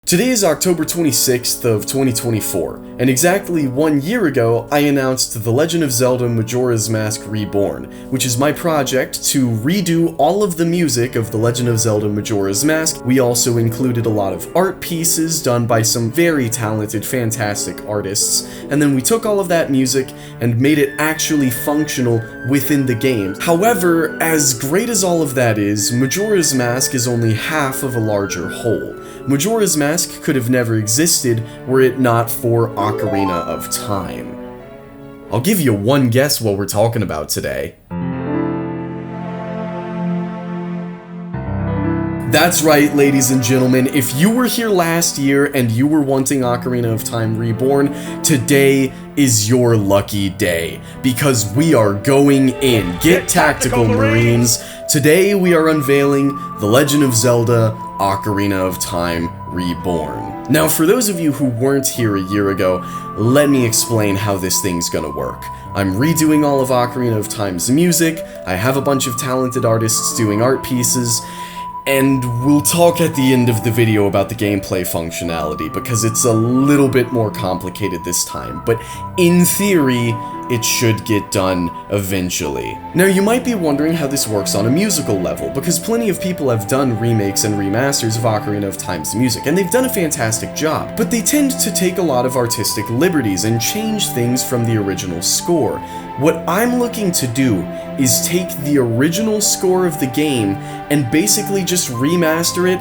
Today is October 26th of 2024, and exactly 1 year ago, I announced The Legend of Zelda Majora's Mask Reborn, which is my project to redo all of the music of The Legend of Zelda Majora's Mask. We also included a lot of art pieces done by some very talented, fantastic artists, and then we took all of that music and made it actually functional within the game. However, as great as all of that is, Majora's Mask is only half of a larger whole. Majora's Mask could have never existed were it not for Ocarina of Time. I'll give you one guess what we're talking about today. That's right, ladies and gentlemen, if you were here last year and you were wanting Ocarina of Time Reborn, today is your lucky day, because we are going in. Get tactical, Marines! Today we are unveiling The Legend of Zelda Ocarina of Time Reborn. Now, for those of you who weren't here a year ago, let me explain how this thing's gonna work. I'm redoing all of Ocarina of Time's music, I have a bunch of talented artists doing art pieces, and we'll talk at the end of the video about the gameplay functionality, because it's a little bit more complicated this time, but in theory, it should get done eventually. Now, you might be wondering how this works on a musical level, because plenty of people have done remakes and remasters of Ocarina of Time's music, and they've done a fantastic job, but they tend to take a lot of artistic liberties and change things from the original score. What I'm looking to do is take the original score of the game and basically just remaster it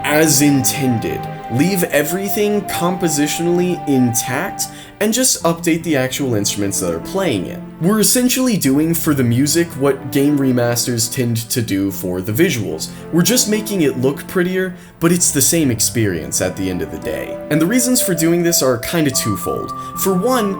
as intended. Leave everything compositionally intact, and just update the actual instruments that are playing it. We're essentially doing for the music what game remasters tend to do for the visuals. We're just making it look prettier, but it's the same experience at the end of the day. And the reasons for doing this are kinda twofold. For one,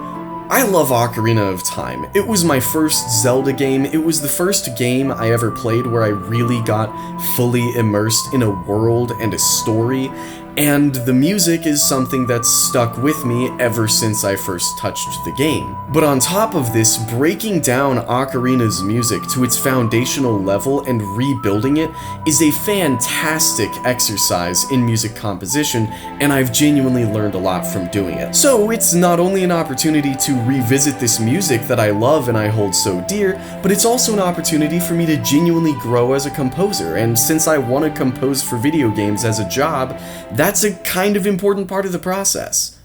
I love Ocarina of Time. It was my first Zelda game. It was the first game I ever played where I really got fully immersed in a world and a story, and the music is something that's stuck with me ever since I first touched the game. But on top of this, breaking down Ocarina's music to its foundational level and rebuilding it is a fantastic exercise in music composition, and I've genuinely learned a lot from doing it. So it's not only an opportunity to revisit this music that I love and I hold so dear, but it's also an opportunity for me to genuinely grow as a composer, and since I want to compose for video games as a job, that's a kind of important part of the process.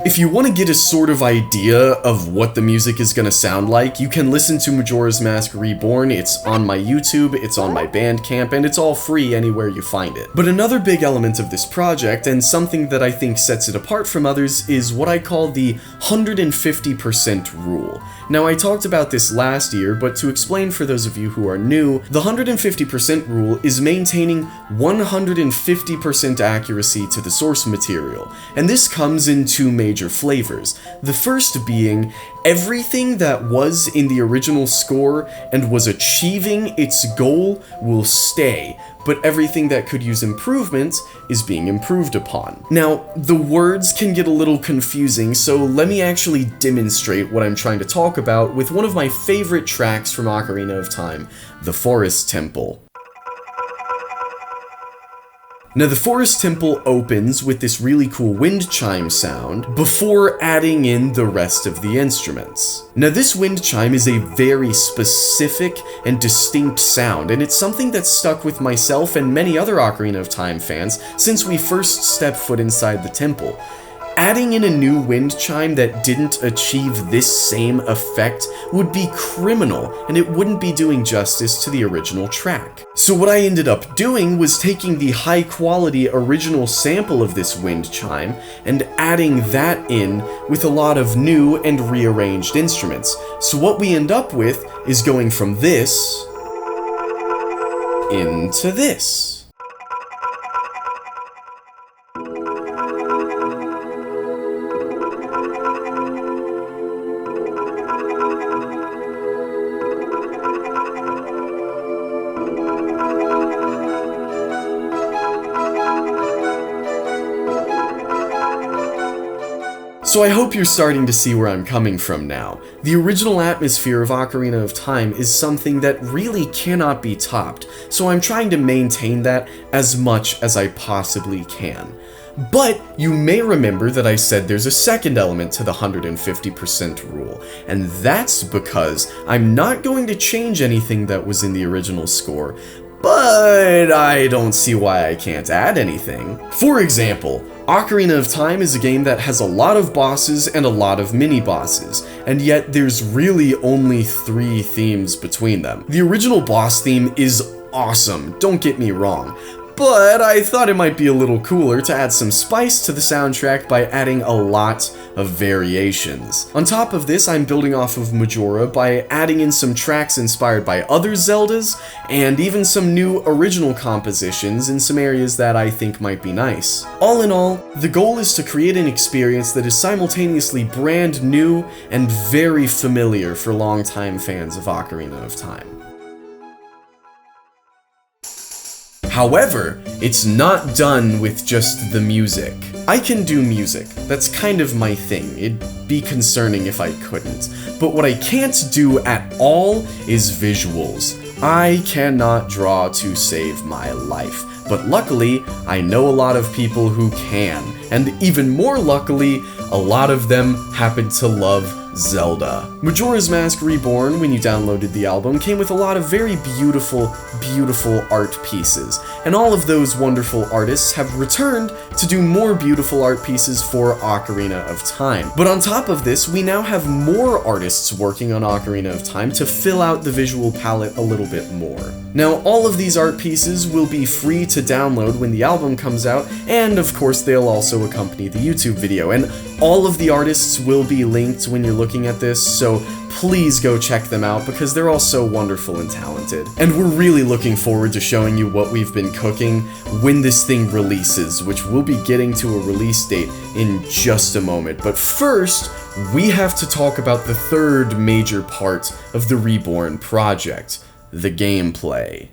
If you want to get a sort of idea of what the music is going to sound like, you can listen to Majora's Mask Reborn. It's on my YouTube, it's on my Bandcamp, and it's all free anywhere you find it. But another big element of this project, and something that I think sets it apart from others, is what I call the 150% rule. Now, I talked about this last year, but to explain for those of you who are new, the 150% rule is maintaining 150% accuracy to the source material, and this comes in two major flavors. The first being, everything that was in the original score and was achieving its goal will stay, but everything that could use improvement is being improved upon. Now, the words can get a little confusing, so let me actually demonstrate what I'm trying to talk about with one of my favorite tracks from Ocarina of Time, the Forest Temple. Now, the Forest Temple opens with this really cool wind chime sound before adding in the rest of the instruments. Now, this wind chime is a very specific and distinct sound, and it's something that's stuck with myself and many other Ocarina of Time fans since we first stepped foot inside the temple. Adding in a new wind chime that didn't achieve this same effect would be criminal, and it wouldn't be doing justice to the original track. So what I ended up doing was taking the high-quality original sample of this wind chime and adding that in with a lot of new and rearranged instruments. So what we end up with is going from this into this. So I hope you're starting to see where I'm coming from now. The original atmosphere of Ocarina of Time is something that really cannot be topped, so I'm trying to maintain that as much as I possibly can. But you may remember that I said there's a second element to the 150% rule, and that's because I'm not going to change anything that was in the original score, but I don't see why I can't add anything. For example, Ocarina of Time is a game that has a lot of bosses and a lot of mini-bosses, and yet there's really only 3 themes between them. The original boss theme is awesome, don't get me wrong, but I thought it might be a little cooler to add some spice to the soundtrack by adding a lot of variations. On top of this, I'm building off of Majora by adding in some tracks inspired by other Zeldas, and even some new original compositions in some areas that I think might be nice. All in all, the goal is to create an experience that is simultaneously brand new and very familiar for longtime fans of Ocarina of Time. However, it's not done with just the music. I can do music, that's kind of my thing, it'd be concerning if I couldn't. But what I can't do at all is visuals. I cannot draw to save my life. But luckily, I know a lot of people who can, and even more luckily, a lot of them happen to love Zelda. Majora's Mask Reborn, when you downloaded the album, came with a lot of very beautiful, beautiful art pieces, and all of those wonderful artists have returned to do more beautiful art pieces for Ocarina of Time. But on top of this, we now have more artists working on Ocarina of Time to fill out the visual palette a little bit more. Now, all of these art pieces will be free to download when the album comes out, and of course they'll also accompany the YouTube video, and all of the artists will be linked when you're looking at this, so please go check them out because they're all so wonderful and talented. And we're really looking forward to showing you what we've been cooking when this thing releases, which we'll be getting to a release date in just a moment. But first, we have to talk about the third major part of the Reborn project, the gameplay.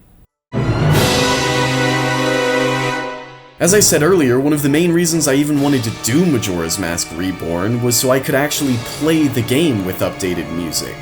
As I said earlier, one of the main reasons I even wanted to do Majora's Mask Reborn was so I could actually play the game with updated music.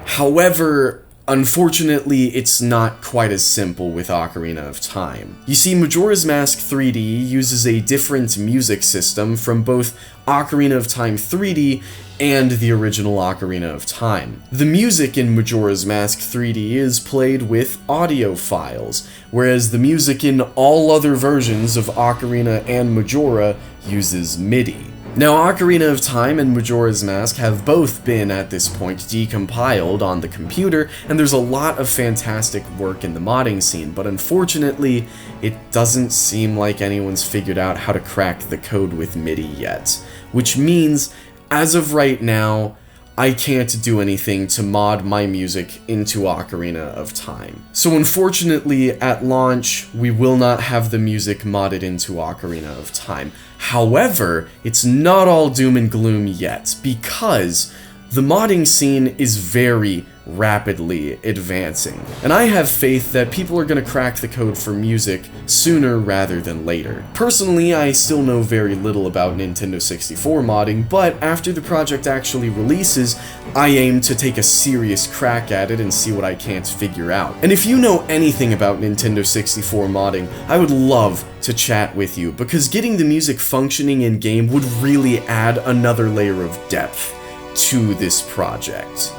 However, unfortunately, it's not quite as simple with Ocarina of Time. You see, Majora's Mask 3D uses a different music system from both Ocarina of Time 3D and the original Ocarina of Time. The music in Majora's Mask 3D is played with audio files, whereas the music in all other versions of Ocarina and Majora uses MIDI. Now, Ocarina of Time and Majora's Mask have both been, at this point, decompiled on the computer, and there's a lot of fantastic work in the modding scene, but unfortunately, it doesn't seem like anyone's figured out how to crack the code with MIDI yet. Which means, as of right now, I can't do anything to mod my music into Ocarina of Time. So unfortunately, at launch, we will not have the music modded into Ocarina of Time. However, it's not all doom and gloom yet, because the modding scene is very rapidly advancing, and I have faith that people are going to crack the code for music sooner rather than later. Personally, I still know very little about Nintendo 64 modding, but after the project actually releases, I aim to take a serious crack at it and see what I can't figure out. And if you know anything about Nintendo 64 modding, I would love to chat with you, because getting the music functioning in-game would really add another layer of depth to this project.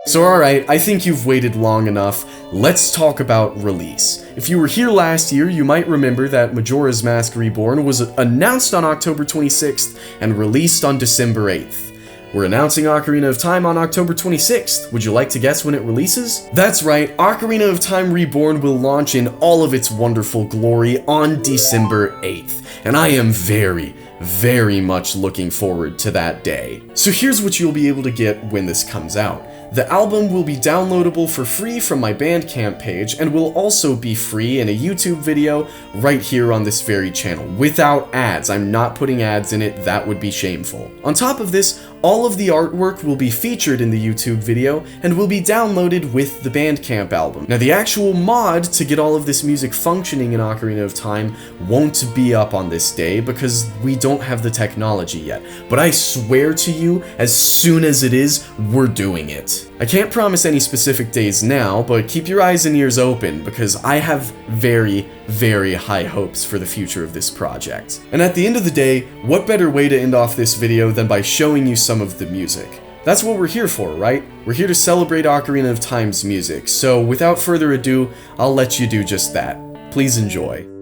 So alright, I think you've waited long enough. Let's talk about release. If you were here last year, you might remember that Majora's Mask Reborn was announced on October 26th and released on December 8th. We're announcing Ocarina of Time on October 26th. Would you like to guess when it releases? That's right, Ocarina of Time Reborn will launch in all of its wonderful glory on December 8th. And I am very much looking forward to that day. So here's what you'll be able to get when this comes out. The album will be downloadable for free from my Bandcamp page, and will also be free in a YouTube video right here on this very channel, without ads. I'm not putting ads in it, that would be shameful. On top of this, All of the artwork will be featured in the YouTube video and will be downloaded with the Bandcamp album. Now, the actual mod to get all of this music functioning in Ocarina of Time won't be up on this day because we don't have the technology yet, but I swear to you, as soon as it is, we're doing it. I can't promise any specific days now, but keep your eyes and ears open because I have very, very high hopes for the future of this project. And at the end of the day, what better way to end off this video than by showing you some of the music? That's what we're here for, right? We're here to celebrate Ocarina of Time's music, so without further ado, I'll let you do just that. Please enjoy.